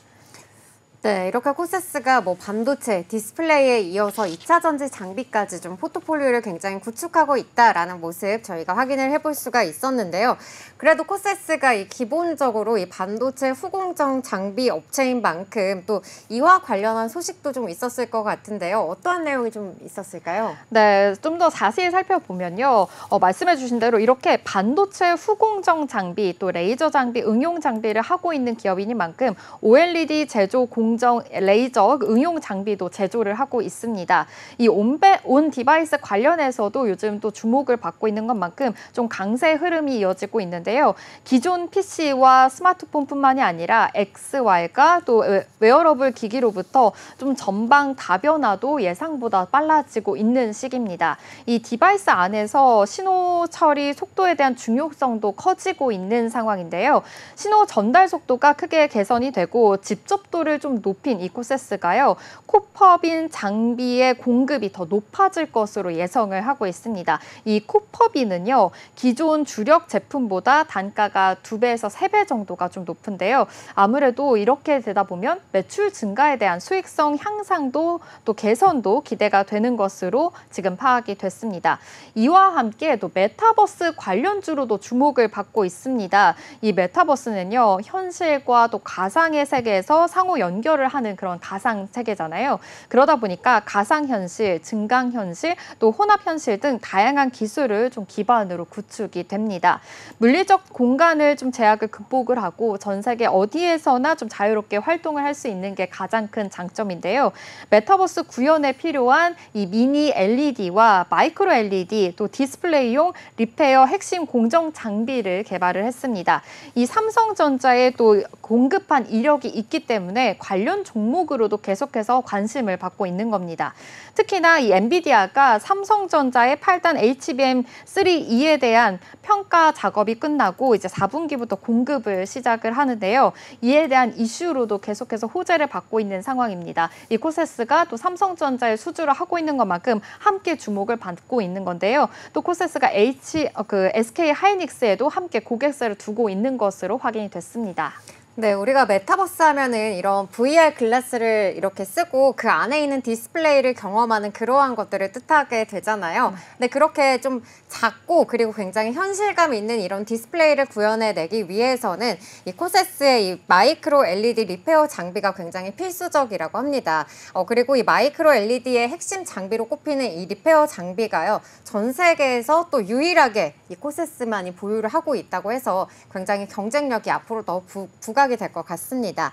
네, 이렇게 코세스가 뭐 반도체, 디스플레이에 이어서 2차 전지 장비까지 좀 포트폴리오를 굉장히 구축하고 있다라는 모습 저희가 확인을 해볼 수가 있었는데요. 그래도 코세스가 기본적으로 이 반도체 후공정 장비 업체인 만큼 또 이와 관련한 소식도 좀 있었을 것 같은데요. 어떠한 내용이 좀 있었을까요? 네, 좀 더 자세히 살펴보면요. 말씀해 주신 대로 이렇게 반도체 후공정 장비, 또 레이저 장비, 응용 장비를 하고 있는 기업이니만큼 OLED 제조 공정 레이저 응용 장비도 제조를 하고 있습니다. 이 온 디바이스 관련해서도 요즘 또 주목을 받고 있는 것만큼 좀 강세 흐름이 이어지고 있는데요. 기존 PC와 스마트폰뿐만이 아니라 XY가 또 웨어러블 기기로부터 좀 전방 다변화도 예상보다 빨라지고 있는 시기입니다. 이 디바이스 안에서 신호 처리 속도에 대한 중요성도 커지고 있는 상황인데요. 신호 전달 속도가 크게 개선이 되고 집접도를 좀 높인 이 코세스가요. 코퍼빈 장비의 공급이 더 높아질 것으로 예상을 하고 있습니다. 이 코퍼빈은요. 기존 주력 제품보다 단가가 2배에서 3배 정도가 좀 높은데요. 아무래도 이렇게 되다 보면 매출 증가에 대한 수익성 향상도 또 개선도 기대가 되는 것으로 지금 파악이 됐습니다. 이와 함께 또 메타버스 관련주로도 주목을 받고 있습니다. 이 메타버스는요, 현실과 또 가상의 세계에서 상호 연결을 하는 그런 가상 세계잖아요. 그러다 보니까 가상현실, 증강현실, 또 혼합현실 등 다양한 기술을 좀 기반으로 구축이 됩니다. 물리적 공간을 좀 제약을 극복을 하고 전 세계 어디에서나 좀 자유롭게 활동을 할 수 있는 게 가장 큰 장점인데요. 메타버스 구현에 필요한 이 미니 LED와 마이크로 LED, 또 디스플레이용 리페어 핵심 공정 장비를 개발을 했습니다. 이 삼성전자에 또 공급한 이력이 있기 때문에 관련 종목으로도 계속해서 관심을 받고 있는 겁니다. 특히나 이 엔비디아가 삼성전자의 8단 HBM3E에 대한 평가 작업이 끝나고 이제 4분기부터 공급을 시작을 하는데요. 이에 대한 이슈로도 계속해서 호재를 받고 있는 상황입니다. 이 코세스가 또 삼성전자에 수주를 하고 있는 것만큼 함께 주목을 받고 있는 건데요. 또 코세스가 SK 하이닉스에도 함께 고객사를 두고 있는 것으로 확인이 됐습니다. 네, 우리가 메타버스 하면은 이런 VR 글라스를 이렇게 쓰고 그 안에 있는 디스플레이를 경험하는 그러한 것들을 뜻하게 되잖아요. 근데 그렇게 좀 작고 그리고 굉장히 현실감 있는 이런 디스플레이를 구현해내기 위해서는 이 코세스의 이 마이크로 LED 리페어 장비가 굉장히 필수적이라고 합니다. 그리고 이 마이크로 LED의 핵심 장비로 꼽히는 이 리페어 장비가요. 전 세계에서 또 유일하게 이 코세스만이 보유를 하고 있다고 해서 굉장히 경쟁력이 앞으로 더 부각이 될 것 같습니다.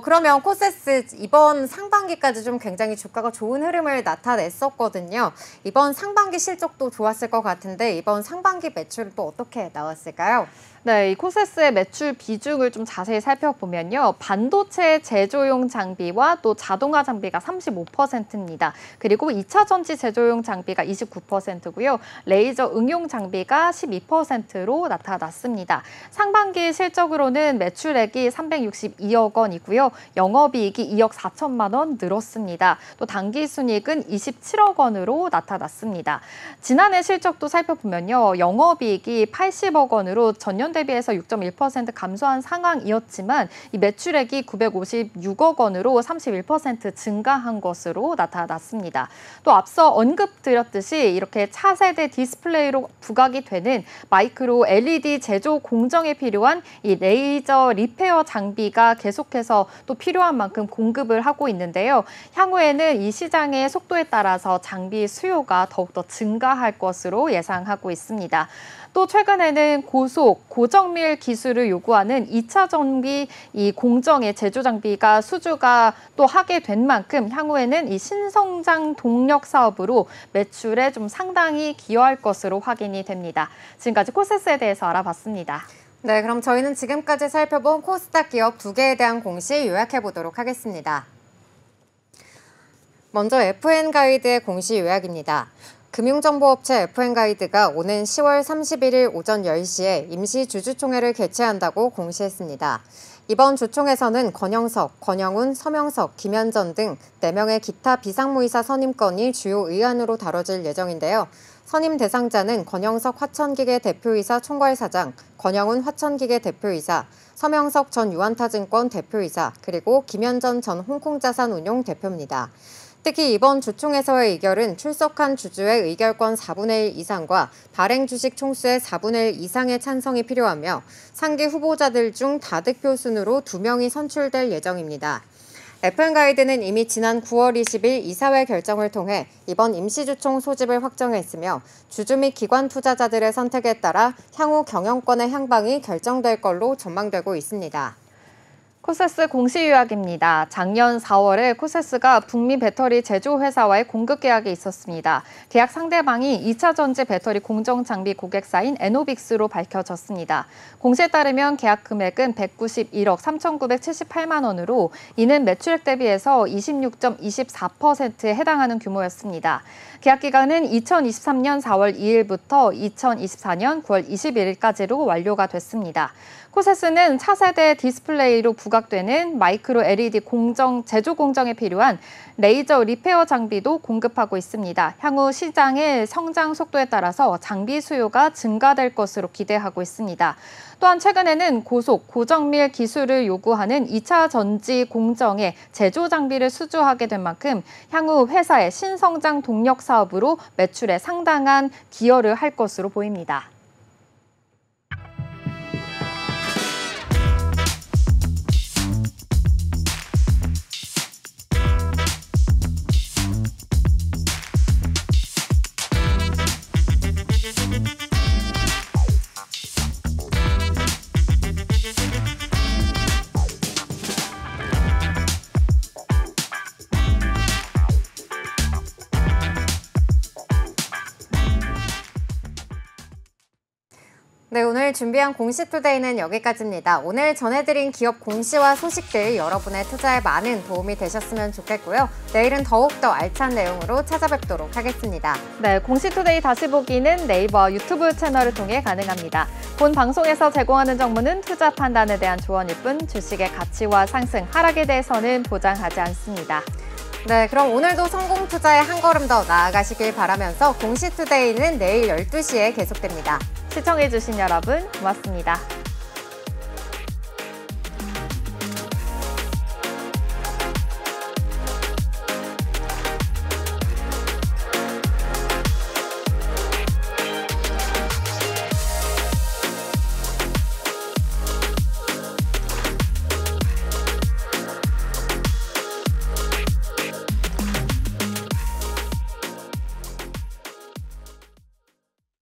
그러면 코세스 이번 상반기까지 좀 굉장히 주가가 좋은 흐름을 나타냈었거든요. 이번 상반기 실적도 좋았을 것 같은데 이번 상반기 매출은 또 어떻게 나왔을까요? 네, 이 코세스의 매출 비중을 좀 자세히 살펴보면요. 반도체 제조용 장비와 또 자동화 장비가 35%입니다. 그리고 2차 전지 제조용 장비가 29%고요. 레이저 응용 장비가 12%로 나타났습니다. 상반기 실적으로는 매출액이 362억 원이고요. 영업이익이 2억 4천만 원 늘었습니다. 또 당기순이익은 27억 원으로 나타났습니다. 지난해 실적도 살펴보면요. 영업이익이 80억 원으로 전년 대비해서 6.1% 감소한 상황이었지만 이 매출액이 956억 원으로 31% 증가한 것으로 나타났습니다. 또 앞서 언급드렸듯이 이렇게 차세대 디스플레이로 부각이 되는 마이크로 LED 제조 공정에 필요한 이 레이저 리페어 장비가 계속해서 또 필요한 만큼 공급을 하고 있는데요. 향후에는 이 시장의 속도에 따라서 장비 수요가 더욱더 증가할 것으로 예상하고 있습니다. 또 최근에는 고정밀 기술을 요구하는 2차 전기 이 공정의 제조 장비가 수주가 또 하게 된 만큼 향후에는 이 신성장 동력 사업으로 매출에 좀 상당히 기여할 것으로 확인이 됩니다. 지금까지 코세스에 대해서 알아봤습니다. 네, 그럼 저희는 지금까지 살펴본 코스닥 기업 2개에 대한 공시 요약해 보도록 하겠습니다. 먼저 FN가이드의 공시 요약입니다. 금융정보업체 FN가이드가 오는 10월 31일 오전 10시에 임시 주주총회를 개최한다고 공시했습니다. 이번 주총에서는 권영석, 권영훈, 서명석, 김현전 등 4명의 기타 비상무이사 선임건이 주요 의안으로 다뤄질 예정인데요. 선임 대상자는 권영석 화천기계 대표이사 총괄사장, 권영훈 화천기계 대표이사, 서명석 전 유한타증권 대표이사, 그리고 김현전 전 홍콩자산운용 대표입니다. 특히 이번 주총에서의 의결은 출석한 주주의 의결권 4분의 1 이상과 발행 주식 총수의 4분의 1 이상의 찬성이 필요하며 상기 후보자들 중 다득표 순으로 2명이 선출될 예정입니다. FN가이드는 이미 지난 9월 20일 이사회 결정을 통해 이번 임시주총 소집을 확정했으며 주주 및 기관 투자자들의 선택에 따라 향후 경영권의 향방이 결정될 걸로 전망되고 있습니다. 코세스 공시 요약입니다. 작년 4월에 코세스가 북미 배터리 제조회사와의 공급 계약이 있었습니다. 계약 상대방이 2차 전지 배터리 공정 장비 고객사인 에노빅스로 밝혀졌습니다. 공시에 따르면 계약 금액은 191억 3,978만 원으로 이는 매출액 대비해서 26.24%에 해당하는 규모였습니다. 계약 기간은 2023년 4월 2일부터 2024년 9월 21일까지로 완료가 됐습니다. 코세스는 차세대 디스플레이로 부각 부각되는 마이크로 LED 제조 공정에 필요한 레이저 리페어 장비도 공급하고 있습니다. 향후 시장의 성장 속도에 따라서 장비 수요가 증가될 것으로 기대하고 있습니다. 또한 최근에는 고정밀 기술을 요구하는 2차 전지 공정에 제조 장비를 수주하게 된 만큼 향후 회사의 신성장 동력 사업으로 매출에 상당한 기여를 할 것으로 보입니다. 네, 오늘 준비한 공시투데이는 여기까지입니다. 오늘 전해드린 기업 공시와 소식들 여러분의 투자에 많은 도움이 되셨으면 좋겠고요. 내일은 더욱더 알찬 내용으로 찾아뵙도록 하겠습니다. 네, 공시투데이 다시 보기는 네이버 유튜브 채널을 통해 가능합니다. 본 방송에서 제공하는 정보는 투자 판단에 대한 조언일 뿐 주식의 가치와 상승, 하락에 대해서는 보장하지 않습니다. 네, 그럼 오늘도 성공 투자에 한 걸음 더 나아가시길 바라면서 공시투데이는 내일 12시에 계속됩니다. 시청해주신 여러분 고맙습니다.